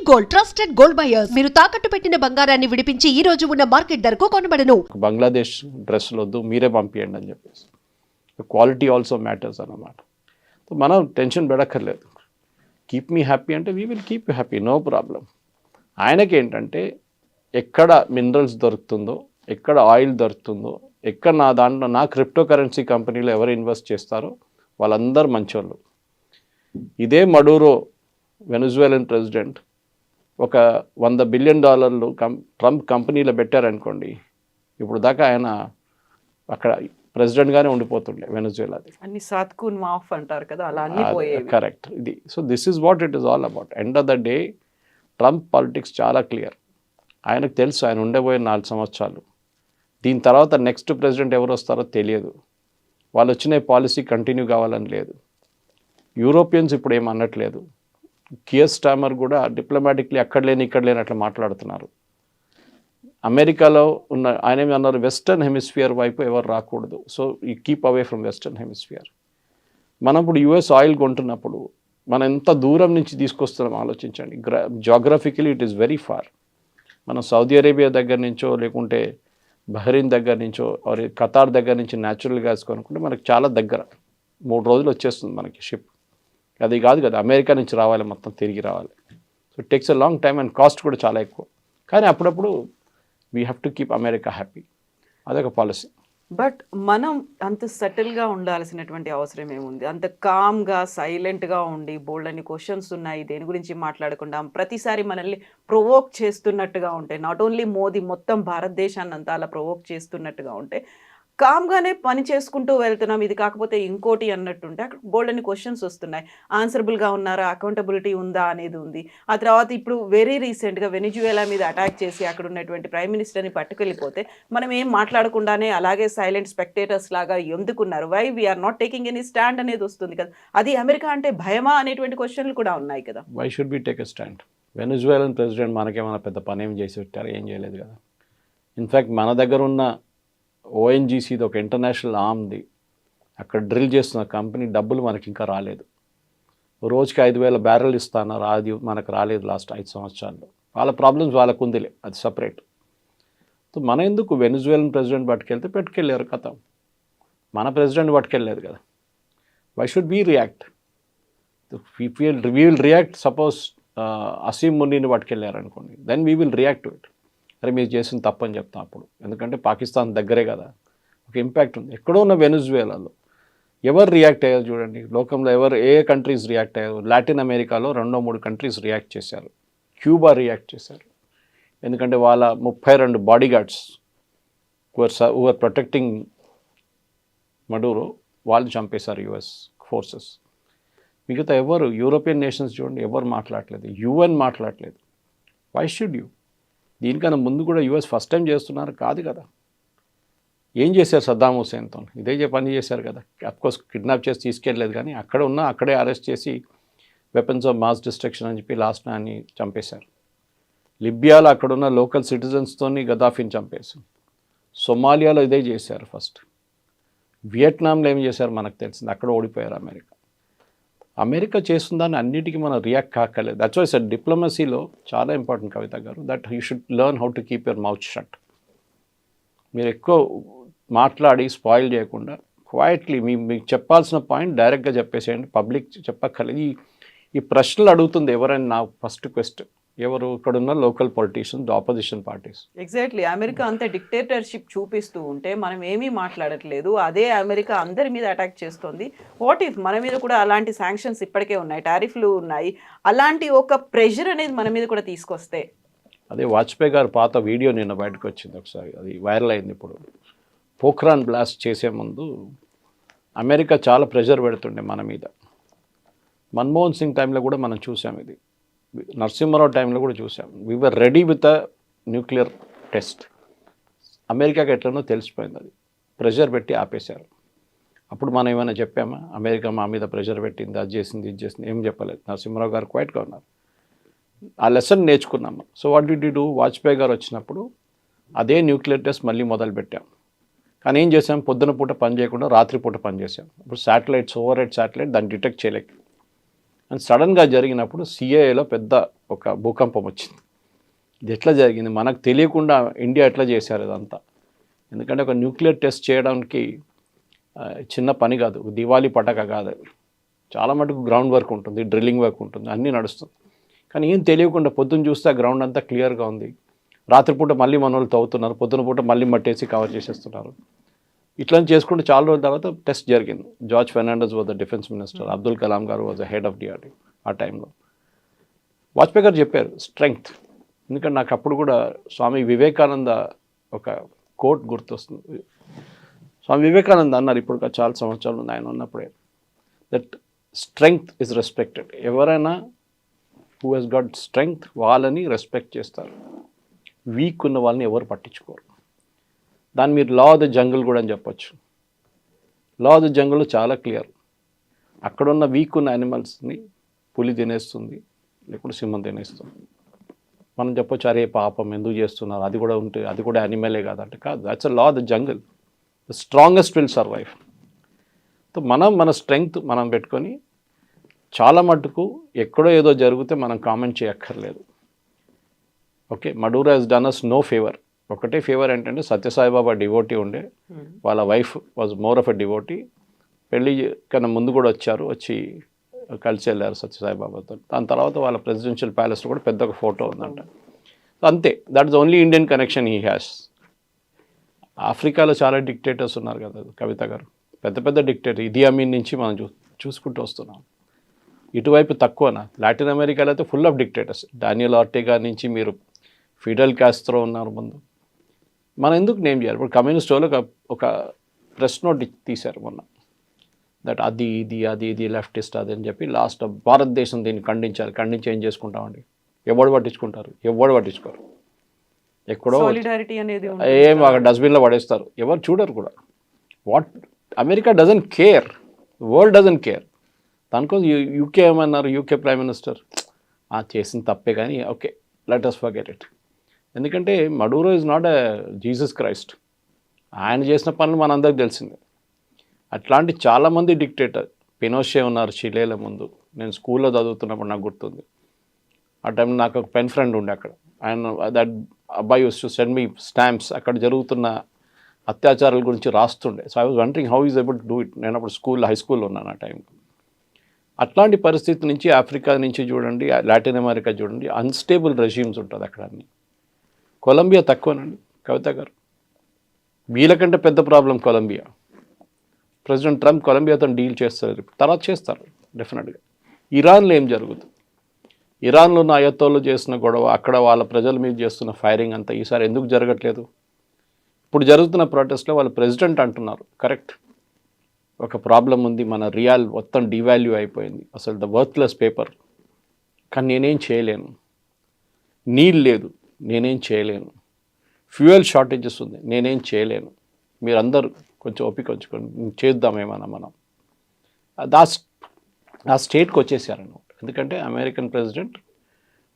Gold trusted gold buyers మీరు తాకట్టు పెట్టిన బంగారాన్ని విడిపించి ఈ రోజు ఉన్న మార్కెట్ ధరకు కొనబడను. బంగ్లాదేశ్ డ్రెస్సులు వద్దు, మీరే పంపియండి అని చెప్పేసి. క్వాలిటీ ఆల్సో మ్యాటర్స్ అన్నమాట. మనం టెన్షన్ పెడక్కర్లేదు. కీప్ మీ హ్యాపీ అంటే we will keep you happy, no problem. ఆయనకి ఏంటంటే ఎక్కడ మినరల్స్ దొరుకుతుందో, ఎక్కడ ఆయిల్ దొరుకుతుందో, ఎక్కడ నా క్రిప్టో కరెన్సీ కంపెనీలో ఎవరు ఇన్వెస్ట్ చేస్తారో వాళ్ళందరూ మంచోళ్ళు. ఇదే మడూరో వెనజువేలన్ ప్రెసిడెంట్ ఒక $100 బిలియన్ ట్రంప్ కంపెనీలో పెట్టారనుకోండి, ఇప్పుడు దాకా ఆయన అక్కడ ప్రెసిడెంట్గానే ఉండిపోతుండే వెనజువేలాది. అన్ని సాత్కూన్ మాఫ్ అంటారు కదా, అలా అన్ని పోయేవి. కరెక్ట్. ఇది so this is what it is all about. End of the day Trump politics చాలా క్లియర్. ఆయనకు తెలుసు ఆయన ఉండబోయే 4 సంవత్సరాలు. దీని తర్వాత నెక్స్ట్ ప్రెసిడెంట్ ఎవరు వస్తారో తెలియదు. వాళ్ళు వచ్చిన పాలసీ కంటిన్యూ కావాలని లేదు. యూరోపియన్స్ ఇప్పుడు ఏం అనట్లేదు. కియర్ స్టామర్ కూడా డిప్లొమాటిక్లీ అక్కడ లేని ఇక్కడ లేని అట్లా మాట్లాడుతున్నారు. అమెరికాలో ఉన్న ఆయన ఏమి అన్నారు, వెస్టర్న్ హెమిస్ఫియర్ వైపు ఎవరు రాకూడదు, so you keep away from western hemisphere. మనం ఇప్పుడు యుఎస్ ఆయిల్ కొంటున్నప్పుడు మనం ఎంత దూరం నుంచి తీసుకొస్తున్నాం ఆలోచించండి. Geographically it is very far. మనం సౌదీ అరేబియా దగ్గర నుంచో లేకుంటే బహ్రెయిన్ దగ్గర నుంచో ఖతార్ దగ్గర నుంచి న్యాచురల్ గ్యాస్ కొనుక్కుంటే మనకు చాలా దగ్గర, 3 రోజులు వచ్చేస్తుంది మనకి షిప్. అది కాదు కదా, అమెరికా నుంచి రావాలి, మొత్తం తిరిగి రావాలి. So it takes a long time and cost కూడా చాలా ఎక్కువ. కానీ అప్పుడప్పుడు we have to keep America happy, అదొక పాలసీ. బట్ మనం అంత సెటిల్గా ఉండాల్సినటువంటి అవసరం ఏముంది? అంత కామ్గా సైలెంట్గా ఉండి బోల్డ్ అని క్వశ్చన్స్ ఉన్నాయి, దేని గురించి మాట్లాడకుండా ప్రతిసారి మనల్ని ప్రొవోక్ చేస్తున్నట్టుగా ఉంటాయి. నాట్ ఓన్లీ మోదీ, మొత్తం భారతదేశాన్ని అంతా అలా ప్రొవోక్ చేస్తున్నట్టుగా ఉంటే కామ్గానే పని చేసుకుంటూ వెళ్తున్నాం, ఇది కాకపోతే ఇంకోటి అన్నట్టుంటే అక్కడ బోల్డ్ అని క్వశ్చన్స్ వస్తున్నాయి. ఆన్సరబుల్గా ఉన్నారా, అకౌంటబిలిటీ ఉందా అనేది ఉంది. ఆ తర్వాత ఇప్పుడు వెరీ రీసెంట్గా వెనిజువేలా మీద అటాక్ చేసి అక్కడ ఉన్నటువంటి ప్రైమ్ మినిస్టర్ని పట్టుకెళ్ళిపోతే మనం ఏం మాట్లాడకుండానే అలాగే సైలెంట్ స్పెక్టేటర్స్ లాగా ఎందుకున్నారు, why we are not taking any stand అనేది వస్తుంది కదా. అది అమెరికా అంటే భయమా అనేటువంటి క్వశ్చన్లు కూడా ఉన్నాయి కదా. Why should be take a stand? Venezuelan president మనకేమైనా పెద్ద పని ఏం చేసి పెట్టారు? ఏం చేయలేదు కదా. ఇన్ఫ్యాక్ట్ మన దగ్గర ఉన్న ఓఎన్జీసీది ఒక ఇంటర్నేషనల్ ఆర్మ్ది అక్కడ డ్రిల్ చేస్తున్న కంపెనీ డబ్బులు మనకి ఇంకా రాలేదు. రోజుకి 5,000 బ్యారెల్ ఇస్తున్నారు, అది మనకు రాలేదు లాస్ట్ 5 సంవత్సరాల్లో. వాళ్ళ ప్రాబ్లమ్స్ వాళ్ళకు ఉందిలే, అది సపరేట్. సో మన ఎందుకు వెనిజువేలన్ ప్రెసిడెంట్ పట్టుకెళ్తే పెట్టుకెళ్ళారు కథ, మన ప్రెసిడెంట్ పట్టుకెళ్ళలేదు కదా. Why should be react? We will react. Suppose Asim మునీని పట్టుకెళ్ళారు అనుకోండి, then we will react to it. అరే మీరు చేసిన తప్పని చెప్తాం అప్పుడు, ఎందుకంటే పాకిస్తాన్ దగ్గరే కదా, ఒక ఇంపాక్ట్ ఉంది. ఎక్కడో ఉన్న వెనిజువేలాలో ఎవరు రియాక్ట్ అయ్యారు చూడండి. లోకంలో ఏ కంట్రీస్ రియాక్ట్ అయ్యారు? లాటిన్ అమెరికాలో 2-3 కంట్రీస్ రియాక్ట్ చేశారు. క్యూబా రియాక్ట్ చేశారు, ఎందుకంటే వాళ్ళ 32 బాడీ గార్డ్స్ హువర్ ప్రొటెక్టింగ్ మడూరో వాళ్ళు చంపేశారు యుఎస్ ఫోర్సెస్. మిగతా ఎవరు యూరోపియన్ నేషన్స్ చూడండి, ఎవరు మాట్లాడలేదు, యుఎన్ మాట్లాడలేదు. Why should you? దీనికన్నా ముందు కూడా యుఎస్ ఫస్ట్ టైం చేస్తున్నారు కాదు కదా. ఏం చేశారు సద్దాం హుసేన్తో? ఇదే పని చేశారు కదా. అఫ్కోర్స్ కిడ్నాప్ చేసి తీసుకెళ్ళలేదు, కానీ అక్కడే అరెస్ట్ చేసి వెపన్స్ ఆఫ్ మాస్ డిస్ట్రక్షన్ అని చెప్పి లాస్ట్ అని చంపేశారు. లిబియాలో అక్కడున్న లోకల్ సిటిజన్స్తోని గదాఫీని చంపేశారు. సొమాలియాలో ఇదే చేశారు ఫస్ట్. వియట్నాంలో ఏం చేశారు మనకు తెలిసింది, అక్కడ ఓడిపోయారు అమెరికా. అమెరికా చేస్తుందని అన్నిటికీ మనం రియాక్ట్ కాకలేదు. దట్స్ వై సార్ డిప్లొమసీలో చాలా ఇంపార్టెంట్ కవిత గారు, that you should learn how to keep your mouth shut. మీరు ఎక్కువ మాట్లాడి స్పాయిల్ చేయకుండా క్వైట్లీ మీకు చెప్పాల్సిన పాయింట్ డైరెక్ట్గా చెప్పేసేయండి, పబ్లిక్ చెప్పక్కర్లేదు. ఈ ప్రశ్నలు అడుగుతుంది ఎవరైనా నా ఫస్ట్ క్వశ్చన్, ఎవరు ఇక్కడున్న local politicians, opposition parties. Exactly. America అంత డిక్టేటర్షిప్ చూపిస్తూ ఉంటే మనం ఏమీ మాట్లాడట్లేదు, అదే అమెరికా అందరి మీద అటాక్ చేస్తుంది. వాట్ ఇఫ్ మన మీద కూడా అలాంటి శాంక్షన్స్ ఇప్పటికే ఉన్నాయి, టారిఫ్లు ఉన్నాయి, అలాంటి ఒక ప్రెషర్ అనేది మన మీద కూడా తీసుకొస్తే? అదే వాజ్పేయి గారు పాత వీడియో నిన్న బయటకు వచ్చింది ఒకసారి, అది వైరల్ అయింది. ఇప్పుడు పోఖ్రాన్ బ్లాస్ట్ చేసే ముందు అమెరికా చాలా ప్రెషర్ పెడుతుండే మన మీద. మన్మోహన్ సింగ్ టైంలో కూడా మనం చూసాం, ఇది నరసింహారావు టైంలో కూడా చూసాం. We were ready with a nuclear test. అమెరికాకి ఎట్లనో తెలిసిపోయింది, అది ప్రెషర్ పెట్టి ఆపేశారు. అప్పుడు మనం ఏమైనా చెప్పామా అమెరికా మా మీద ప్రెషర్ పెట్టింది, అది చేసింది, ఇది చేసింది? ఏం చెప్పలేదు. నరసింహారావు గారు క్వైట్గా ఉన్నారు. ఆ లెసన్ నేర్చుకున్నాము. So what did you do? Vajpayee గారు వచ్చినప్పుడు అదే న్యూక్లియర్ టెస్ట్ మళ్ళీ మొదలుపెట్టాం. కానీ ఏం చేసాం, పొద్దున పూట పని చేయకుండా రాత్రిపూట పని చేసాం. ఇప్పుడు శాటిలైట్స్, ఓవర్ హెడ్ శాటిలైట్ దాన్ని డిటెక్ట్ చేయలేక అండ్ సడన్గా జరిగినప్పుడు సిఐఏలో పెద్ద ఒక భూకంపం వచ్చింది. ఇది ఎట్లా జరిగింది, మనకు తెలియకుండా ఇండియా ఎట్లా చేశారు ఇదంతా. ఎందుకంటే ఒక న్యూక్లియర్ టెస్ట్ చేయడానికి చిన్న పని కాదు, దివాళీ పటాక కాదు. చాలా మటుకు గ్రౌండ్ వర్క్ ఉంటుంది, డ్రిల్లింగ్ వర్క్ ఉంటుంది, అన్నీ నడుస్తుంది. కానీ ఏం తెలియకుండా పొద్దున్న చూస్తే ఆ గ్రౌండ్ అంతా క్లియర్గా ఉంది. రాత్రిపూట మళ్ళీ మన వాళ్ళు తవ్వుతున్నారు, పొద్దున పూట మళ్ళీ మట్టేసి కవర్ చేసేస్తున్నారు. ఇట్లా చేసుకుంటే చాలా రోజుల తర్వాత టెస్ట్ జరిగింది. George Fernandes was the defence minister, Abdul Kalam గారు was the head of DRDO ఆ టైంలో. వాజ్పేయి గారు చెప్పారు స్ట్రెంగ్త్. ఎందుకంటే నాకు అప్పుడు కూడా స్వామి వివేకానంద ఒక కోట్ గుర్తొస్తుంది. స్వామి వివేకానంద అన్నారు, ఇప్పుడు చాలా సంవత్సరాలు ఉంది ఆయన ఉన్నప్పుడే, దట్ స్ట్రెంగ్త్ ఇస్ రెస్పెక్టెడ్. ఎవరైనా హూ హెస్ గాట్ స్ట్రెంగ్త్ వాళ్ళని రెస్పెక్ట్ చేస్తారు, వీక్ ఉన్న వాళ్ళని ఎవరు పట్టించుకోరు. దాన్ని మీరు లా ఆఫ్ ద జంగిల్ కూడా అని చెప్పొచ్చు. లా ఆఫ్ ద జంగిల్ చాలా క్లియర్. అక్కడున్న వీక్ ఉన్న యానిమల్స్ని పులి తినేస్తుంది, లేకుంటే సింహం తినేస్తుంది. మనం చెప్పొచ్చు అరే పాపం ఎందుకు చేస్తున్నారు, అది కూడా ఉంటే అది కూడా యానిమలే కాదంటే కాదు. That's a law of the jungle. The strongest will survive. So మన స్ట్రెంగ్త్ మనం పెట్టుకొని చాలా మటుకు ఎక్కడో ఏదో జరిగితే మనం కామెంట్ చేయక్కర్లేదు. ఓకే, మడూరా హెస్ డన్ అస్ నో ఫేవర్. ఒకటే ఫేవర్ ఏంటంటే సత్యసాయిబాబా డివోటీ ఉండే, వాళ్ళ wife was more of a devotee. పెళ్ళి కన్నా ముందు కూడా వచ్చి కలిసి వెళ్ళారు సత్యసాయిబాబాతో. దాని తర్వాత వాళ్ళ ప్రెసిడెన్షియల్ ప్యాలెస్లో కూడా పెద్ద ఒక ఫోటో ఉందంట. అంతే, that is only Indian connection he has. ఆఫ్రికాలో చాలా డిక్టేటర్స్ ఉన్నారు కదా కవిత గారు, పెద్ద పెద్ద డిక్టేటర్. ఇదీ అమీన్ నుంచి మనం చూసుకుంటూ వస్తున్నాం. ఇటువైపు తక్కువనా? లాటిన్ అమెరికాలో అయితే ఫుల్ ఆఫ్ డిక్టేటర్స్. డానియల్ ఆర్టెగా నుంచి మీరు ఫిడెల్ కాస్ట్రో ఉన్నారు ముందు. మనం ఎందుకు నేమ్ చేయాలి? ఇప్పుడు కమ్యూనిస్ట్ వాళ్ళు ఒక ప్రెస్ నోట్ తీశారు మొన్న, దట్ అది ఇది లెఫ్టిస్ట్ అది అని చెప్పి. లాస్ట్ భారతదేశం దీన్ని ఖండించి ఏం చేసుకుంటామండి? ఎవడు పట్టించుకుంటారు? ఎవడు పట్టించుకోరు. ఎక్కడో సాలిడారిటీ అనేది ఏం ఒక డస్ట్బిన్లో పడేస్తారు, ఎవరు చూడరు కూడా. What America doesn't care, world doesn't care. దానికోసం యూకే ఏమన్నారు, యూకే ప్రైమ్ మినిస్టర్ చేసిన తప్పే కానీ okay let us forget it. ఎందుకంటే మడూరో is not a Jesus Christ. ఆయన చేసిన పనులు మనందరికి తెలిసిందే. అట్లాంటి చాలామంది డిక్టేటర్, పినోషే ఉన్నారు చిలేల ముందు. నేను స్కూల్లో చదువుతున్నప్పుడు నాకు గుర్తుంది. ఆ టైంలో నాకు ఒక పెన్ ఫ్రెండ్ ఉండే అక్కడ. ఆయన దట్ అబ్బాయి used to send me stamps, అక్కడ జరుగుతున్న అత్యాచారాల గురించి రాస్తుండే. So I was wondering how is able to do it. నేను అప్పుడు హై స్కూల్లో ఉన్నాను ఆ టైంలో. అట్లాంటి పరిస్థితి నుంచి ఆఫ్రికా నుంచి చూడండి, లాటిన్ అమెరికా చూడండి, అన్స్టేబుల్ రెజ్యూమ్స్ ఉంటుంది అక్కడ అన్ని. కొలంబియా తక్కువనండి కవిత గారు, వీళ్ళకంటే పెద్ద ప్రాబ్లం కొలంబియా. ప్రెసిడెంట్ ట్రంప్ కొలంబియాతో డీల్ చేస్తారు, తర్వాత చేస్తారు డెఫినెట్గా. ఇరాన్లో ఏం జరుగుతుంది? ఇరాన్లో ఉన్న అయత్తోళ్ళు చేసిన గొడవ, అక్కడ వాళ్ళ ప్రజల మీద చేస్తున్న ఫైరింగ్ అంతా ఈసారి ఎందుకు జరగట్లేదు? ఇప్పుడు జరుగుతున్న ప్రొటెస్ట్లో వాళ్ళ ప్రెసిడెంట్ అంటున్నారు కరెక్ట్, ఒక ప్రాబ్లం ఉంది, మన రియాల్ మొత్తం డివాల్యూ అయిపోయింది, అసలు ద వర్త్లెస్ పేపర్. కానీ నేనేం చేయలేను, నీళ్ళు లేదు నేనేం చేయలేను, ఫ్యూయల్ షార్టేజెస్ ఉంది నేనేం చేయలేను, మీరందరూ కొంచెం ఓపిక ఉంచుకొని చేద్దామేమన్నా మనం. ఆ స్టేట్కి వచ్చేసారన్నమాట. ఎందుకంటే అమెరికన్ ప్రెసిడెంట్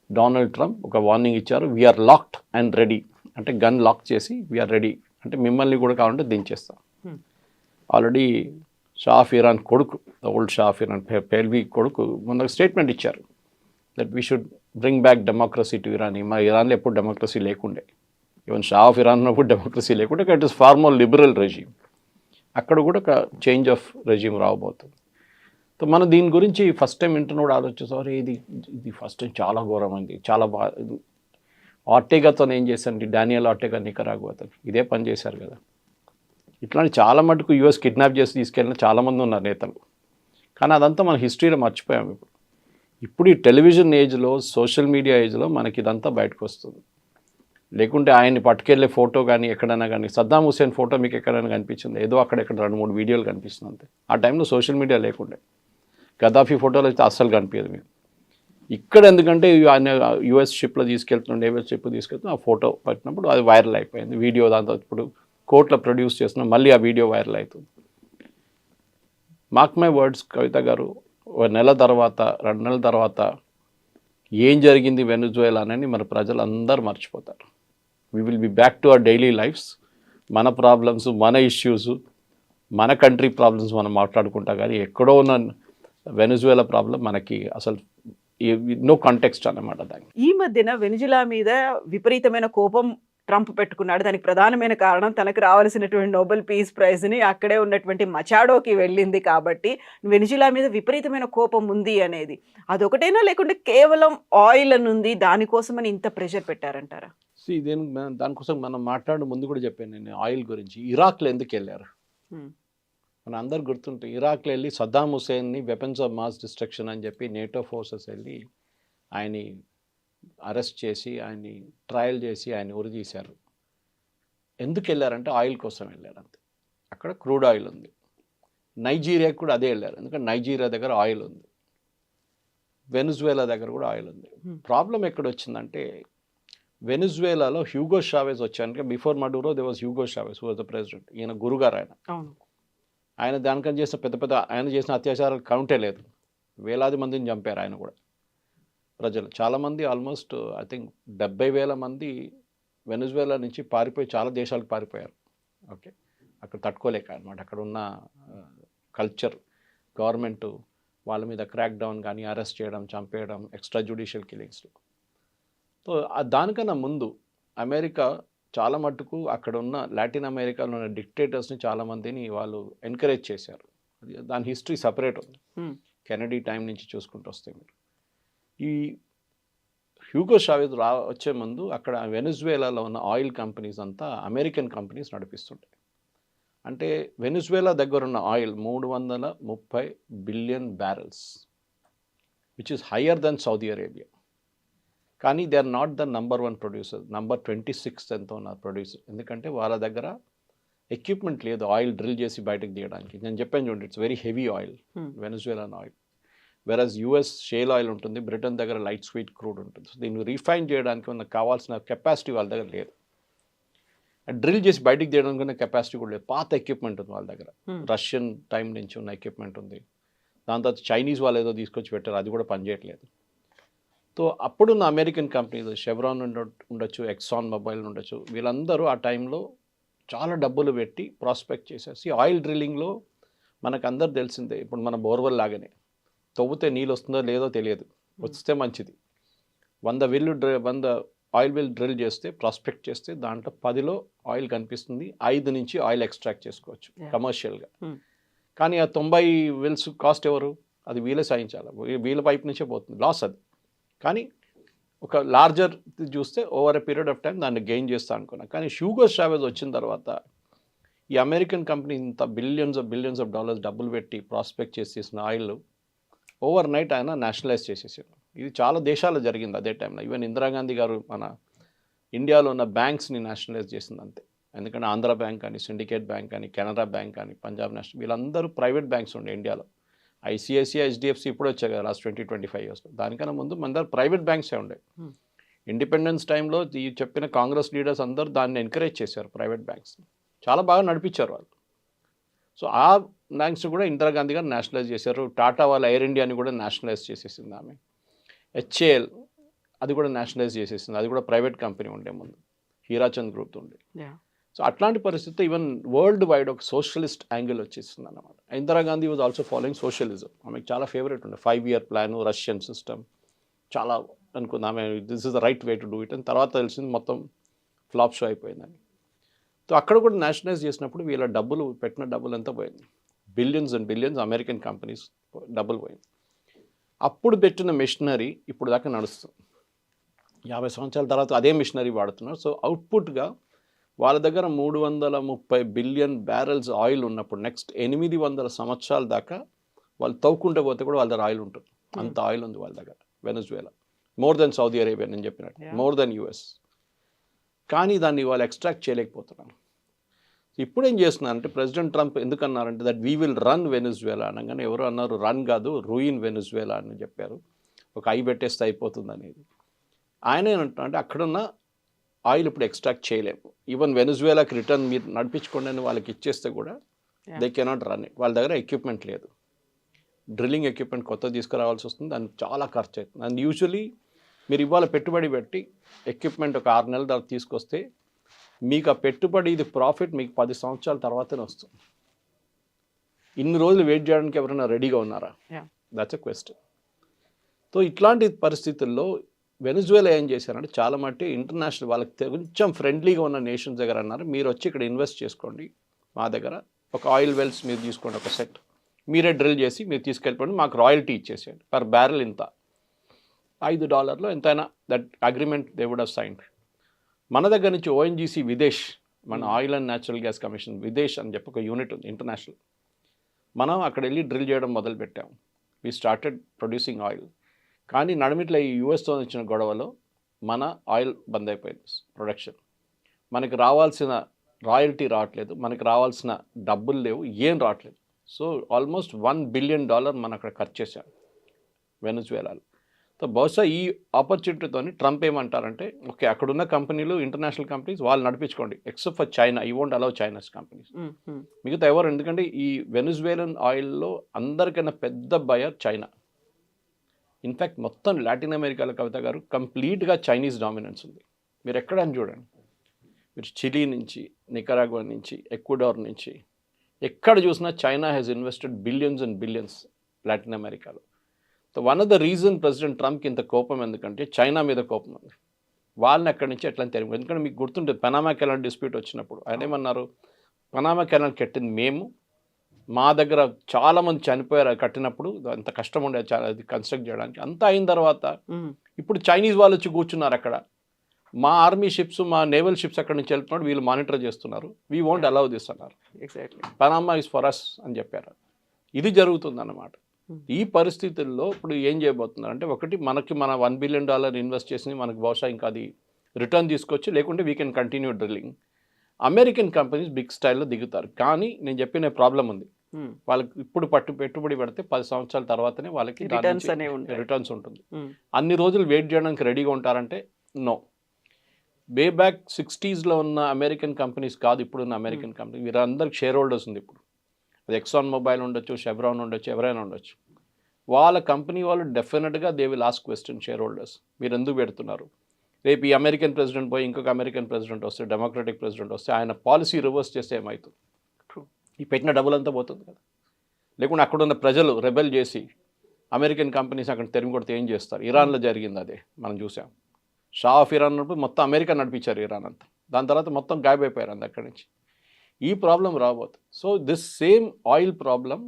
డొనాల్డ్ ట్రంప్ ఒక వార్నింగ్ ఇచ్చారు, వీఆర్ లాక్డ్ అండ్ రెడీ. అంటే గన్ లాక్ చేసి వీఆర్ రెడీ, అంటే మిమ్మల్ని కూడా కావాలంటే దించేస్తాం. ఆల్రెడీ షా ఆఫ్ ఇరాన్ కొడుకు, the old shah of Iran Pahlavi కొడుకు మొన్న స్టేట్మెంట్ ఇచ్చారు that we should bring back democracy to Iran. మా ఇరాన్లో ఎప్పుడు డెమోక్రసీ లేకుండే, ఈవెన్ షా ఆఫ్ ఇరాన్ ఉన్నప్పుడు డెమోక్రసీ లేకుంటే it is far more liberal regime. అక్కడ కూడా ఒక చేంజ్ ఆఫ్ రెజ్యూమ్ రాబోతుంది. సో మనం దీని గురించి ఫస్ట్ టైం వింటున్నప్పుడు ఆలోచిస్తాం, ఇది ఫస్ట్ టైం చాలా ఘోరమైంది, చాలా బాగా. ఆర్టెగాతో ఏం చేశారండి, డానియల్ ఆర్టెగా నికరాగువాతో ఇదే పని చేశారు కదా. ఇట్లాంటి చాలా మటుకు యూఎస్ కిడ్నాప్ చేసి తీసుకెళ్ళిన చాలామంది ఉన్నారు నేతలు. కానీ అదంతా మన హిస్టరీలో మర్చిపోయాం. ఇప్పుడు ఈ టెలివిజన్ ఏజ్లో, సోషల్ మీడియా ఏజ్లో మనకి ఇదంతా బయటకు వస్తుంది. లేకుంటే ఆయన్ని పట్టుకెళ్ళే ఫోటో కానీ ఎక్కడైనా కానీ, సద్దాం హుసేన్ ఫోటో మీకు ఎక్కడైనా కనిపించింది? ఏదో అక్కడెక్కడ 2-3 వీడియోలు కనిపిస్తుంది అంతే. ఆ టైంలో సోషల్ మీడియా లేకుండే. గద్దాఫీ ఫోటోలు అయితే అస్సలు కనిపించదు మీకు. ఇక్కడ ఎందుకంటే ఆయన యూఎస్ షిప్లో తీసుకెళ్తున్నాడు, నేవల్ షిప్ తీసుకెళ్తున్నా, ఆ ఫోటో పట్టినప్పుడు అది వైరల్ అయిపోయింది వీడియో. దాంతో ఇప్పుడు కోర్టులో ప్రొడ్యూస్ చేస్తున్నా, మళ్ళీ ఆ వీడియో వైరల్ అవుతుంది. మార్క్ మై వర్డ్స్ కవిత గారు, 1 నెల తర్వాత 2 నెలల తర్వాత ఏం జరిగింది వెనజువేలానని మన ప్రజలందరూ మర్చిపోతారు. We will be back to our daily lives. మన ప్రాబ్లమ్స్, మన ఇష్యూస్, మన కంట్రీ ప్రాబ్లమ్స్ మనం మాట్లాడుకుంటా. కానీ ఎక్కడో ఉన్న వెనిజువేలా ప్రాబ్లం మనకి అసలు నో కాంటెక్స్ట్ అన్నమాట దానికి. ఈ మధ్యన వెనిజులా మీద విపరీతమైన కోపం ట్రంప్ పెట్టుకున్నాడు. దానికి ప్రధానమైన కారణం తనకు రావాల్సినటువంటి నోబెల్ పీస్ ప్రైజ్ని అక్కడే ఉన్నటువంటి మచాడోకి వెళ్ళింది కాబట్టి వెనిజులా మీద విపరీతమైన కోపం ఉంది అనేది. అదొకటేనా, లేకుంటే కేవలం ఆయిల్ అని ఉంది దానికోసమని ఇంత ప్రెషర్ పెట్టారంటారా? దానికోసం మనం మాట్లాడే ముందు కూడా చెప్పాను నేను ఆయిల్ గురించి. ఇరాక్లో ఎందుకు వెళ్ళారు మన అందరు గుర్తుంటే, ఇరాక్లో వెళ్ళి సద్దాం హుసేన్ని వెపన్స్ ఆఫ్ మాస్ డిస్ట్రక్షన్ అని చెప్పి నేటో ఫోర్సెస్ వెళ్ళి ఆయన్ని అరెస్ట్ చేసి ఆయన్ని ట్రయల్ చేసి ఆయన ఉరి తీశారు. ఎందుకు వెళ్ళారంటే ఆయిల్ కోసం వెళ్ళారు అంతే. అక్కడ క్రూడ్ ఆయిల్ ఉంది. నైజీరియాకి కూడా అదే వెళ్ళారు, ఎందుకంటే నైజీరియా దగ్గర ఆయిల్ ఉంది, వెనిజువేలా దగ్గర కూడా ఆయిల్ ఉంది. ప్రాబ్లం ఎక్కడ వచ్చిందంటే వెనిజువేలాలో హ్యూగో షావెజ్ వచ్చాక before Maduro they was Hugo Chavez who was the president. ఈయన గురుగారు ఆయన దానికని చేసిన పెద్ద ఆయన చేసిన అత్యాచారాలు కౌంటే లేదు. వేలాది మందిని చంపారు ఆయన కూడా. ప్రజలు చాలామంది ఆల్మోస్ట్ ఐ థింక్ 70,000 మంది వెనిజువేలా నుంచి పారిపోయి చాలా దేశాలకు పారిపోయారు. ఓకే, అక్కడ తట్టుకోలేక అనమాట. అక్కడ ఉన్న కల్చర్, గవర్నమెంట్ వాళ్ళ మీద క్రాక్ డౌన్ కానీ అరెస్ట్ చేయడం, చంపేయడం, ఎక్స్ట్రా జ్యుడిషియల్ కిల్లింగ్స్లో. సో దానికన్నా ముందు అమెరికా చాలా మట్టుకు అక్కడ ఉన్న లాటిన్ అమెరికాలో ఉన్న డిక్టేటర్స్ని చాలామందిని వాళ్ళు ఎంకరేజ్ చేశారు. అది దాని హిస్టరీ సపరేట్ ఉంది. కెనడీ టైం నుంచి చూసుకుంటూ వస్తే మీరు ఈ హ్యూగో షావెజ్ వచ్చే ముందు అక్కడ వెనిజువేలాలో ఉన్న ఆయిల్ కంపెనీస్ అంతా అమెరికన్ కంపెనీస్ నడిపిస్తుంటాయి. అంటే వెనిజువేలా దగ్గర ఉన్న oil 330 billion barrels, which is higher than Saudi Arabia. కానీ they are not the number 1 producer, number 26 ఎంతో ఉన్నారు ప్రొడ్యూసర్. ఎందుకంటే వాళ్ళ దగ్గర ఎక్విప్మెంట్ లేదు ఆయిల్ డ్రిల్ చేసి బయటకు తీయడానికి. నేను చెప్పాను చూడండి, it's very heavy oil Venezuelan oil. Versus US shale oil ఉంటుంది, బ్రిటన్ దగ్గర లైట్ స్వీట్ క్రూడ్ ఉంటుంది. సో దీన్ని రీఫైన్ చేయడానికి ఉన్న కావాల్సిన కెపాసిటీ వాళ్ళ దగ్గర లేదు. డ్రిల్ చేసి బయటకు తీయడానికి ఉన్న కెపాసిటీ కూడా లేదు. పాత ఎక్విప్మెంట్ ఉంది వాళ్ళ దగ్గర, రష్యన్ టైం నుంచి ఉన్న ఎక్విప్మెంట్ ఉంది. దాని తర్వాత చైనీస్ వాళ్ళు ఏదో తీసుకొచ్చి పెట్టారు, అది కూడా పనిచేయట్లేదు. సో అప్పుడున్న అమెరికన్ కంపెనీస్ షెవ్రాన్ ఉండొచ్చు, ఎక్సాన్ మొబైల్ ఉండొచ్చు, వీళ్ళందరూ ఆ టైంలో చాలా డబ్బులు పెట్టి ప్రాస్పెక్ట్ చేసేసి ఆయిల్ డ్రిల్లింగ్లో మనకు అందరు తెలిసిందే. ఇప్పుడు మన బోర్వెల్ లాగానే తవ్వుతే నీళ్ళు వస్తుందో లేదో తెలియదు, వస్తే మంచిది. 100 ఆయిల్ వెల్ డ్రిల్ చేస్తే, ప్రాస్పెక్ట్ చేస్తే దాంట్లో 10లో ఆయిల్ కనిపిస్తుంది, 5 నుంచి ఆయిల్ ఎక్స్ట్రాక్ట్ చేసుకోవచ్చు కమర్షియల్గా. కానీ ఆ 90 వెల్స్ కాస్ట్ ఎవరు? అది వీళ్ళే సాధించాలి, వీళ్ళ పైపు నుంచే పోతుంది, లాస్ అది. కానీ ఒక లార్జర్ చూస్తే over a period of time దాన్ని గెయిన్ చేస్తా అనుకున్నా. కానీ హ్యూగో షావెజ్ వచ్చిన తర్వాత ఈ అమెరికన్ కంపెనీ ఇంత బిలియన్స్ ఆఫ్ డాలర్స్ డబ్బులు పెట్టి ప్రాస్పెక్ట్ చేసేసిన ఆయిల్ ఓవర్ నైట్ ఆయన నేషనలైజ్ చేసేసారు. ఇది చాలా దేశాల్లో జరిగింది అదే టైంలో. ఈవెన్ ఇందిరాగాంధీ గారు మన ఇండియాలో ఉన్న బ్యాంక్స్ని నేషనలైజ్ చేసింది అంతే. ఎందుకంటే ఆంధ్ర బ్యాంక్ అని, సిండికేట్ బ్యాంక్ అని, కెనరా బ్యాంక్ అని, పంజాబ్ నేషనల్, వీళ్ళందరూ ప్రైవేట్ బ్యాంక్స్ ఉండే ఇండియాలో. ఐసిఐసిఐ, హెచ్డిఎఫ్సి ఇప్పుడు వచ్చాయి కదా లాస్ట్ 20-25 ఇయర్స్లో. దానికన్నా ముందు మన దగ్గర ప్రైవేట్ బ్యాంక్సే ఉండే. ఇండిపెండెన్స్ టైంలో ఈ చెప్పిన కాంగ్రెస్ లీడర్స్ అందరూ దాన్ని ఎంకరేజ్ చేశారు, ప్రైవేట్ బ్యాంక్స్ చాలా బాగా నడిపించారు వాళ్ళు. సో ఆ బ్యాంక్స్ కూడా ఇందిరాగాంధీ గారు నేషనలైజ్ చేశారు. టాటా వాళ్ళ ఎయిర్ ఇండియాని కూడా నేషనలైజ్ చేసేసింది ఆమె. హెచ్ఏఎల్ అది కూడా నేషనలైజ్ చేసేసింది, అది కూడా ప్రైవేట్ కంపెనీ ఉండే ముందు, హీరాచంద్ గ్రూప్ ఉండే. సో అట్లాంటి పరిస్థితి ఈవెన్ వరల్డ్ వైడ్ ఒక సోషలిస్ట్ యాంగిల్ వచ్చేసింది అన్నమాట. Indira Gandhi was also following socialism. ఆమెకు చాలా ఫేవరెట్ ఉండే 5-year ప్లాన్, రష్యన్ సిస్టమ్ చాలా అనుకుంది ఆమె. This is the right way to do it అని తర్వాత తెలిసింది మొత్తం ఫ్లాప్ షో అయిపోయిందని. సో అక్కడ కూడా నేషనలైజ్ చేసినప్పుడు వీళ్ళ డబ్బులు పెట్టిన డబ్బులు ఎంత పోయింది, billions and billions American companies డబ్బులు పోయింది. అప్పుడు పెట్టిన మిషనరీ ఇప్పుడు దాకా నడుస్తుంది. 50 సంవత్సరాల తర్వాత అదే మిషనరీ వాడుతున్నారు. సో అవుట్పుట్గా వాళ్ళ దగ్గర 330 బిలియన్ బ్యారెల్స్ ఆయిల్ ఉన్నప్పుడు నెక్స్ట్ 800 సంవత్సరాల దాకా వాళ్ళు తవ్వుకుంటూ పోతే కూడా వాళ్ళ దగ్గర ఆయిల్ ఉంటుంది. అంత ఆయిల్ ఉంది వాళ్ళ దగ్గర Venezuela. More than Saudi Arabia, నేను చెప్పినట్టు మోర్ దెన్ యుఎస్. కానీ దాన్ని వాళ్ళు ఎక్స్ట్రాక్ట్ చేయలేకపోతున్నారు. ఇప్పుడు ఏం చేస్తున్నారంటే ప్రెసిడెంట్ ట్రంప్ ఎందుకన్నారంటే that we will run Venezuela అనగానే ఎవరు అన్నారు, రన్ కాదు రూయిన్ వెనిజువేలా అని చెప్పారు. ఒక ఐ పెట్టేస్తే అయిపోతుంది అనేది. ఆయన ఏమంటున్నారంటే అక్కడున్న ఆయిల్ ఇప్పుడు ఎక్స్ట్రాక్ట్ చేయలేము. ఈవెన్ వెనిజువేలాకి రిటర్న్ మీరు నడిపించుకోండి అని వాళ్ళకి ఇచ్చేస్తే కూడా దే కెనాట్ రన్ ఇట్. వాళ్ళ దగ్గర ఎక్విప్మెంట్ లేదు, డ్రిల్లింగ్ ఎక్విప్మెంట్ కొత్త తీసుకురావాల్సి వస్తుంది, దానికి చాలా ఖర్చు అవుతుంది. అండ్ యూజువలీ మీరు ఇవాళ పెట్టుబడి పెట్టి ఎక్విప్మెంట్ ఒక 6 నెలల తర్వాత తీసుకొస్తే మీకు ఆ పెట్టుబడి ఇది ప్రాఫిట్ మీకు 10 సంవత్సరాల తర్వాతనే వస్తుంది. ఇన్ని రోజులు వెయిట్ చేయడానికి ఎవరైనా రెడీగా ఉన్నారా? That's a question. సో ఇట్లాంటి పరిస్థితుల్లో వెనిజువేలా ఏం చేశారంటే చాలా మట్టి ఇంటర్నేషనల్ వాళ్ళకి కొంచెం ఫ్రెండ్లీగా ఉన్న నేషన్స్ దగ్గర అన్నారు, మీరు వచ్చి ఇక్కడ ఇన్వెస్ట్ చేసుకోండి మా దగ్గర, ఒక ఆయిల్ వెల్స్ మీరు తీసుకోండి, ఒక సెట్ మీరే డ్రిల్ చేసి మీరు తీసుకెళ్ళిపోండి, మాకు రాయల్టీ ఇచ్చేసేయండి పర్ బ్యారెల్ ఇంత, $5 ఎంతైనా, that agreement they would have signed. మన దగ్గర నుంచి ఓఎన్జీసీ విదేశ్, మన oil and natural gas commission Videsh అని చెప్పి ఒక యూనిట్ ఉంది ఇంటర్నేషనల్, మనం అక్కడ వెళ్ళి డ్రిల్ చేయడం మొదలుపెట్టాం. We started producing oil. కానీ నడిమిట్ల ఈ యూఎస్తో వచ్చిన గొడవలో మన ఆయిల్ బంద్ అయిపోయింది ప్రొడక్షన్. మనకి రావాల్సిన రాయల్టీ రావట్లేదు, మనకి రావాల్సిన డబ్బులు లేవు, ఏం రావట్లేదు. సో ఆల్మోస్ట్ $1 బిలియన్ మనం అక్కడ ఖర్చు చేశాం వెనిజువేలాలో. సో బహుశా ఈ ఆపర్చునిటీతో ట్రంప్ ఏమంటారంటే, ఓకే అక్కడున్న కంపెనీలు ఇంటర్నేషనల్ కంపెనీస్ వాళ్ళు నడిపించుకోండి, ఎక్సెప్ట్ ఫర్ చైనా, ఈ వోంట్ అలౌ చైనాస్ కంపెనీస్. మిగతా ఎవరు, ఎందుకంటే ఈ వెనిజువేలన్ ఆయిల్లో అందరికన్నా పెద్ద బయర్ చైనా. ఇన్ఫ్యాక్ట్ మొత్తం లాటిన్ అమెరికాలో కవిత గారు కంప్లీట్గా చైనీస్ డామినెన్స్ ఉంది. మీరు ఎక్కడని చూడండి, మీరు చిలీ నుంచి, నికరాగ్వా నుంచి, ఎక్వడార్ నుంచి, ఎక్కడ చూసినా China has invested billions and billions Latin అమెరికాలో. So one of the reason president ట్రంప్కి ఇంత కోపం ఎందుకంటే చైనా మీద కోపం ఉంది. వాళ్ళని అక్కడి నుంచి ఎట్లా తెలియదు. ఎందుకంటే మీకు గుర్తుంటుంది పనామా కెనాల్ డిస్ప్యూట్ వచ్చినప్పుడు ఆయన ఏమన్నారు, పనామా కెనాల్ కట్టింది మేము, మా దగ్గర చాలామంది చనిపోయారు కట్టినప్పుడు, అంత కష్టం ఉండేది చాలా అది కన్స్ట్రక్ట్ చేయడానికి. అంతా అయిన తర్వాత ఇప్పుడు చైనీస్ వాళ్ళు వచ్చి కూర్చున్నారు అక్కడ, మా ఆర్మీ షిప్స్, మా నేవల్ షిప్స్ అక్కడి నుంచి వెళ్తున్నాడు, వీళ్ళు మానిటర్ చేస్తున్నారు, వీ వోంట్ అలౌ దిస్ అన్నారు. Exactly Panama is for us అని చెప్పారు. ఇది జరుగుతుందన్నమాట. ఈ పరిస్థితుల్లో ఇప్పుడు ఏం చేయబోతున్నారు అంటే, ఒకటి మనకి మన $1 బిలియన్ ఇన్వెస్ట్ చేసి మనకు బహుశా ఇంకా అది రిటర్న్ తీసుకొచ్చి, లేకుంటే we can continue drilling. American companies big స్టైల్లో దిగుతారు. కానీ నేను చెప్పిన ప్రాబ్లం ఉంది, వాళ్ళకి ఇప్పుడు పెట్టుబడి పెడితే 10 సంవత్సరాల తర్వాతనే వాళ్ళకి రిటర్న్స్ ఉంటుంది. అన్ని రోజులు వెయిట్ చేయడానికి రెడీగా ఉంటారంటే నో. వే బ్యాక్ 60s ఉన్న అమెరికన్ కంపెనీస్ కాదు ఇప్పుడున్న అమెరికన్ కంపెనీ, వీరందరికి షేర్ హోల్డర్స్ ఉంది. ఇప్పుడు అది ఎక్సాన్ మొబైల్ ఉండొచ్చు, షెవ్రాన్ ఉండొచ్చు, ఎవరైనా ఉండొచ్చు. వాళ్ళ కంపెనీ వాళ్ళు డెఫినెట్గా they will ask question share holders, మీరు ఎందుకు పెడుతున్నారు? రేపు ఈ అమెరికన్ ప్రెసిడెంట్ పోయి ఇంకొక అమెరికన్ ప్రెసిడెంట్ వస్తే, డెమోక్రటిక్ ప్రెసిడెంట్ వస్తే, ఆయన పాలసీ రివర్స్ చేస్తే ఏమవుతుంది? ఈ పెట్టిన డబ్బులంతా పోతుంది కదా. లేకుంటే అక్కడున్న ప్రజలు రెబెల్ చేసి అమెరికన్ కంపెనీస్ అక్కడ తెరిమి కొడితే ఏం చేస్తారు? ఇరాన్లో జరిగింది అదే మనం చూసాం. షా ఆఫ్ ఇరాన్ ఉన్నప్పుడు మొత్తం అమెరికా నడిపించారు ఇరాన్ అంతా, దాని తర్వాత మొత్తం గాయబైపోయారు అంత అక్కడి నుంచి. ఈ ప్రాబ్లం రాబోతుంది. So this same oil problem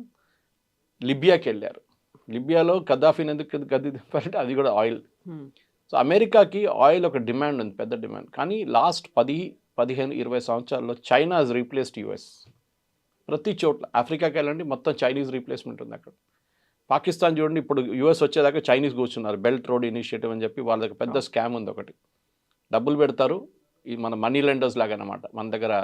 లిబియాకి వెళ్ళారు. లిబియాలో కద్దాఫీని ఎందుకు గద్దె దింపారంటే అది కూడా ఆయిల్. సో అమెరికాకి ఆయిల్ ఒక డిమాండ్ ఉంది, పెద్ద డిమాండ్. కానీ లాస్ట్ 10, 15, 20 సంవత్సరాల్లో చైనా హాజ్ రీప్లేస్డ్ యూఎస్. ప్రతి చోట్ల ఆఫ్రికాకి వెళ్ళండి మొత్తం చైనీస్ రీప్లేస్మెంట్ ఉంది అక్కడ. పాకిస్తాన్ చూడండి, ఇప్పుడు యూఎస్ వచ్చేదాకా చైనీస్ కూర్చున్నారు. బెల్ట్ రోడ్ ఇనిషియేటివ్ అని చెప్పి వాళ్ళ దగ్గర పెద్ద స్కామ్ ఉంది ఒకటి. డబ్బులు పెడతారు, ఈ మన మనీ లెండర్స్ లాగా అనమాట, మన దగ్గర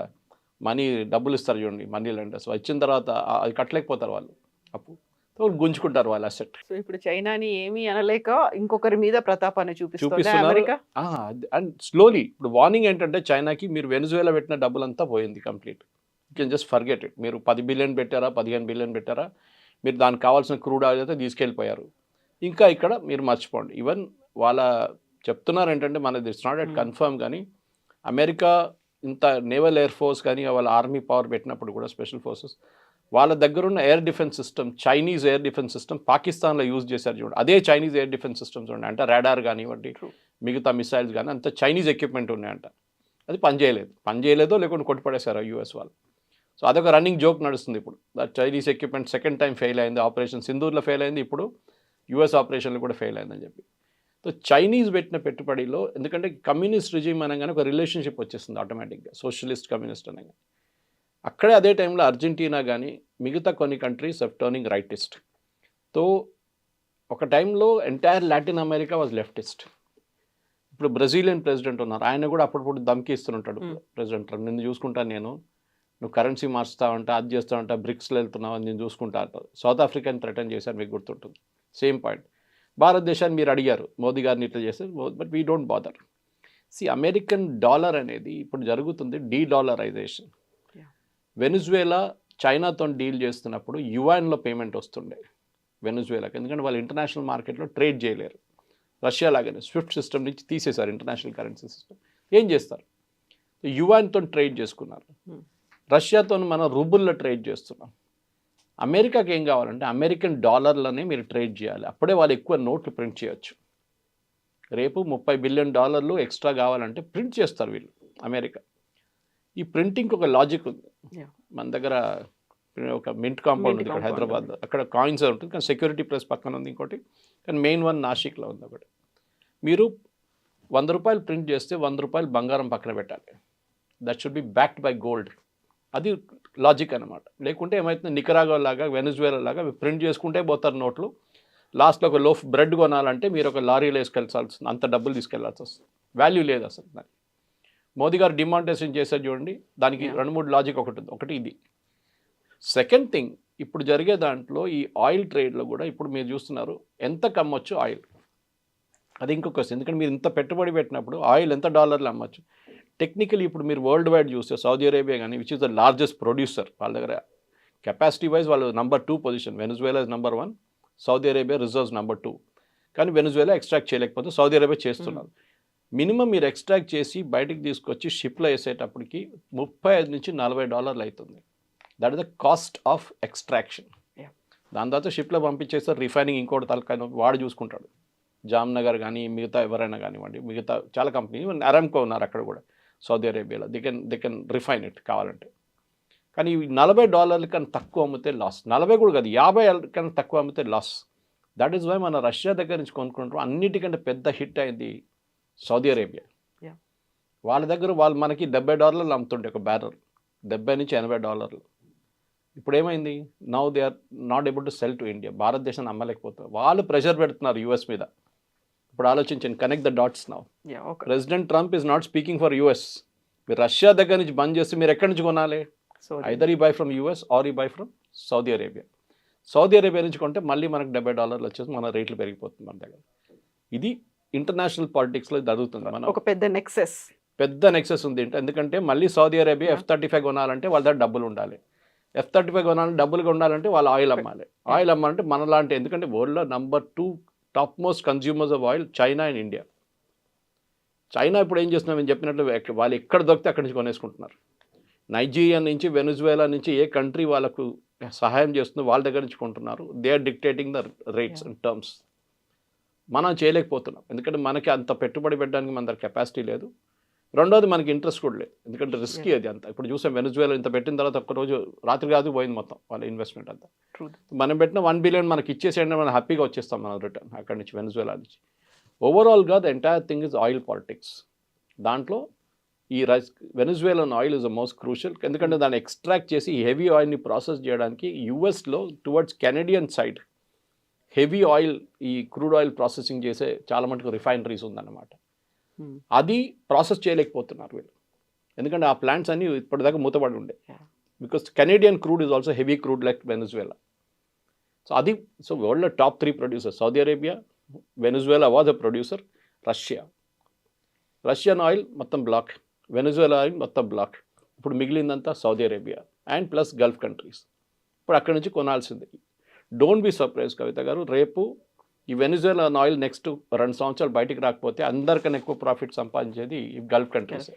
డబ్బులు ఇస్తారు చూడండి మనీ లెండర్స్. వచ్చిన తర్వాత అది కట్టలేకపోతారు వాళ్ళు, అప్పు గుంజుకుంటారు వాళ్ళ అసెట్. సో ఇప్పుడు చైనాని ఏమీ అనలేక ఇంకొకరి మీద ప్రతాపాన్ని చూపిస్తున్నారు. అండ్ స్లోలీ ఇప్పుడు వార్నింగ్ ఏంటంటే చైనాకి, మీరు వెనిజువేలా పెట్టిన డబ్బులంతా పోయింది complete, you can just forget it. మీరు 10 బిలియన్ పెట్టారా, 15 బిలియన్ పెట్టారా, మీరు దానికి కావాల్సిన క్రూడ్ ఆయిల్ అయితే తీసుకెళ్ళిపోయారు, ఇంకా ఇక్కడ మీరు మర్చిపోండి. ఈవెన్ వాళ్ళ చెప్తున్నారు ఏంటంటే, మనది ఇట్స్ నాట్ ఎట్ కన్ఫర్మ్, కానీ అమెరికా ఇంత నేవల్ ఎయిర్ ఫోర్స్ కానీ వాళ్ళ ఆర్మీ పవర్ పెట్టినప్పుడు కూడా స్పెషల్ ఫోర్సెస్ వాళ్ళ దగ్గర ఉన్న air defence system, Chinese air defence system పాకిస్తాన్లో యూజ్ చేశారు చూడండి. అదే చైనీస్ ఎయిర్ డిఫెన్స్ సిస్టమ్స్ ఉన్నాయి అంటే, రాడార్ కానివ్వండి, మిగతా మిసైల్స్ కానీ అంత చైనీస్ ఎక్విప్మెంట్ ఉన్నాయంట. అది పనిచేయలేదో లేకుంటే కొట్టిపడేశారు యూఎస్ వాళ్ళు. సో అదొక రన్నింగ్ జోక్ నడుస్తుంది ఇప్పుడు. Chinese equipment second time fail అయింది, ఆపరేషన్ సింధూర్లో ఫెయిల్ అయింది, ఇప్పుడు యూఎస్ ఆపరేషన్లో కూడా ఫెయిల్ అయిందని చెప్పి. సో చైనీస్ పెట్టిన పెట్టుబడిలో, ఎందుకంటే కమ్యూనిస్ట్ రిజిమ్ అనగానే ఒక రిలేషన్షిప్ వచ్చేస్తుంది ఆటోమేటిక్గా, సోషలిస్ట్ కమ్యూనిస్ట్ అనగా. అక్కడే అదే టైంలో అర్జెంటీనా కానీ మిగతా కొన్ని countries of turning rightist. So ఒక టైంలో entire Latin America was leftist. ఇప్పుడు బ్రెజిలియన్ ప్రెసిడెంట్ ఉన్నారు, ఆయన కూడా అప్పుడప్పుడు ధమ్కి ఇస్తుంటాడు ప్రెసిడెంట్ ట్రంప్, నిన్ను చూసుకుంటాను నువ్వు కరెన్సీ మార్చుతావంట, అది చేస్తావంట, బ్రిక్స్లో వెళ్తున్నావు అని నేను చూసుకుంటా అంటారు. సౌత్ ఆఫ్రికాని థ్రెటన్ చేశారు, మీకు గుర్తుంటుంది. Same point. భారతదేశాన్ని మీరు అడిగారు మోదీ గారిని ఇట్లా చేస్తారు, but we don't bother. American dollar అనేది ఇప్పుడు జరుగుతుంది డీడాలరైజేషన్. వెనిజువేలా చైనాతో డీల్ చేస్తున్నప్పుడు యువాన్లో పేమెంట్ వస్తుండే వెనిజువేలాకి, ఎందుకంటే వాళ్ళు ఇంటర్నేషనల్ మార్కెట్లో ట్రేడ్ చేయలేరు. రష్యా లాగానే స్విఫ్ట్ సిస్టమ్ నుంచి తీసేశారు ఇంటర్నేషనల్ కరెన్సీ సిస్టమ్. ఏం చేస్తారు? యువాన్తో ట్రేడ్ చేసుకున్నారు. రష్యాతో మనం రూబుల్లో ట్రేడ్ చేస్తున్నాం. అమెరికాకి ఏం కావాలంటే అమెరికన్ డాలర్లనే మీరు ట్రేడ్ చేయాలి, అప్పుడే వాళ్ళు ఎక్కువ నోట్లు ప్రింట్ చేయొచ్చు. రేపు $30 బిలియన్ ఎక్స్ట్రా కావాలంటే ప్రింట్ చేస్తారు వీళ్ళు అమెరికా. ఈ ప్రింటింగ్కి ఒక లాజిక్ ఉంది. Yeah. మన దగ్గర ఒక మింట్ కాంపౌండ్ ఉంది ఇక్కడ హైదరాబాద్, అక్కడ కాయిన్స్ ఉంటుంది కానీ సెక్యూరిటీ ప్రెస్ పక్కన ఉంది ఇంకోటి, కానీ మెయిన్ వన్ నాసిక్లో ఉంది ఒకటి. మీరు ₹100 ప్రింట్ చేస్తే ₹100 బంగారం పక్కన పెట్టాలి. That should be backed buy gold. అది లాజిక్ అనమాట. లేకుంటే ఏమవుతుంది, నికరాగో లాగా వెనజువేలా లాగా ప్రింట్ చేసుకుంటే పోతారు నోట్లు. లాస్ట్లో ఒక లోఫ్ బ్రెడ్ కొనాలంటే మీరు ఒక లారీలో వేసుకెళ్ళాల్సి, అంత డబ్బులు తీసుకెళ్లాల్సి వస్తుంది. వాల్యూ లేదు అసలు దానికి. మోదీ గారు డిమానిటైజేషన్ చేశారు చూడండి, దానికి 2-3 లాజిక్ ఒకటి ఉంది. ఒకటి ఇది. సెకండ్ థింగ్, ఇప్పుడు జరిగే దాంట్లో ఈ ఆయిల్ ట్రేడ్లో కూడా ఇప్పుడు మీరు చూస్తున్నారు ఎంత కమ్మొచ్చు ఆయిల్, అది ఇంకొక క్వశ్చన్. ఎందుకంటే మీరు ఇంత పెట్టుబడి పెట్టినప్పుడు ఆయిల్ ఎంత డాలర్లు అమ్మచ్చు. టెక్నికలీ ఇప్పుడు మీరు వరల్డ్ వైడ్ చూస్తే సౌదీ అరేబియా కానీ which is the largest producer, వాళ్ళ దగ్గర కెపాసిటీ వైజ్ వాళ్ళు నెంబర్ 2 పొజిషన్, Venezuela is number 1, Saudi Arabia reserves number 2. కానీ వెనజువేలా ఎక్స్ట్రాక్ట్ చేయలేకపోతే సౌదీ అరేబియా చేస్తున్నారు. మినిమం మీరు ఎక్స్ట్రాక్ట్ చేసి బయటికి తీసుకొచ్చి షిప్లో వేసేటప్పటికి $35-40 అవుతుంది. That is the cost of extraction. దాని తర్వాత షిప్లో పంపించేస్తారు, రిఫైనింగ్ ఇంకోటి తలకాయ వాడు చూసుకుంటాడు. జామ్నగర్ కానీ మిగతా ఎవరైనా కానివ్వండి, మిగతా చాలా కంపెనీ, అరామ్కో ఉన్నారు అక్కడ కూడా సౌదీ అరేబియాలో, దే కెన్ రిఫైన్ ఇట్ కావాలంటే. కానీ $40 కన్నా తక్కువ అమ్మితే లాస్, 40 కూడా కాదు, 50 కన్నా తక్కువ అమ్మితే లాస్. దట్ ఈస్ వై మన రష్యా దగ్గర నుంచి కొనుక్కుంటాం. అన్నిటికంటే పెద్ద హిట్ అయింది సౌదీ అరేబియా. వాళ్ళ దగ్గర వాళ్ళు మనకి $70 అమ్ముతుండే ఒక బ్యారల్, $70-80. ఇప్పుడు ఏమైంది, now they are not able to sell to India. భారతదేశాన్ని అమ్మలేకపోతారు, వాళ్ళు ప్రెషర్ పెడుతున్నారు యుఎస్ మీద. ఇప్పుడు ఆలోచించండి, connect the dots now. President Trump is not speaking for US. మీరు రష్యా దగ్గర నుంచి బంద్ చేస్తే మీరు ఎక్కడి నుంచి కొనాలి? ఐదర్ ఈ బై ఫ్రమ్ యుఎస్ ఆర్ ఈ buy from Saudi Arabia. Saudi Arabia నుంచి కొంటే మళ్ళీ మనకు $70 వచ్చేసి మన రేట్లు పెరిగిపోతుంది మన దగ్గర. ఇది ఇంటర్నేషనల్ పాలిటిక్స్లో జరుగుతుంది. మన ఒక పెద్ద నెక్సెస్ ఉంది. ఎందుకంటే మళ్ళీ సౌదీ అరేబియా F-35 కొనాలంటే వాళ్ళ దగ్గర డబ్బులు ఉండాలి. F-35 కొనాలంటే డబ్బులుగా ఉండాలంటే వాళ్ళు ఆయిల్ అమ్మాలి. ఆయిల్ అమ్మాలంటే మనలాంటి, ఎందుకంటే వరల్డ్లో number 2 top most consumers of oil China and India. China ఇప్పుడు ఏం చేస్తున్నాం, నేను చెప్పినట్లు వాళ్ళు ఎక్కడ దొరికితే అక్కడి నుంచి కొనేసుకుంటున్నారు. నైజీరియా నుంచి, వెనజువేలా నుంచి ఏ కంట్రీ వాళ్ళకు సహాయం చేస్తుందో వాళ్ళ దగ్గర నుంచి కొంటున్నారు. They are dictating the rates and terms. మనం చేయలేకపోతున్నాం, ఎందుకంటే మనకి అంత పెట్టుబడి పెట్టడానికి మన దగ్గర కెపాసిటీ లేదు. రెండోది మనకి ఇంట్రెస్ట్ కూడా లేదు, ఎందుకంటే రిస్కీ అది అంతా. ఇప్పుడు చూసాం వెనజువేలా ఇంత పెట్టిన తర్వాత ఒక్కరోజు రాత్రి కాదు పోయింది మొత్తం వాళ్ళ ఇన్వెస్ట్మెంట్ అంతా. మనం పెట్టిన $1 బిలియన్ మనకి ఇచ్చేసేయండి, మనం హ్యాపీగా వచ్చేస్తాం మనం రిటర్న్ అక్కడి నుంచి, వెనజువేలా నుంచి. ఓవరాల్గా the entire thing is oil politics. దాంట్లో ఈ Venezuelan oil is the most crucial, ఎందుకంటే దాన్ని ఎక్స్ట్రాక్ట్ చేసి హెవీ ఆయిల్ని ప్రాసెస్ చేయడానికి యుఎస్లో towards Canadian side heavy oil, ఈ క్రూడ్ ఆయిల్ ప్రాసెసింగ్ చేసే చాలా మటుకు రిఫైనరీస్ ఉందన్నమాట. అది ప్రాసెస్ చేయలేకపోతున్నారు వీళ్ళు, ఎందుకంటే ఆ ప్లాంట్స్ అన్నీ ఇప్పటిదాకా మూతపడి ఉండే. Because Canadian crude is also heavy crude like Venezuela. So వరల్డ్లో top 3 producer Saudi Arabia, Venezuela was a producer, Russian oil మొత్తం బ్లాక్, వెనజువేలా ఆయిల్ మొత్తం బ్లాక్. ఇప్పుడు మిగిలిందంతా Saudi Arabia and plus Gulf countries. ఇప్పుడు అక్కడి నుంచి కొనాల్సింది. Don't be surprise Kavitha garu, రేపు ఈ వెనజువేలా ఆయిల్ నెక్స్ట్ 2 సంవత్సరాలు బయటికి రాకపోతే అందరికన్నా ఎక్కువ ప్రాఫిట్ సంపాదించేది ఈ గల్ఫ్ కంట్రీస్.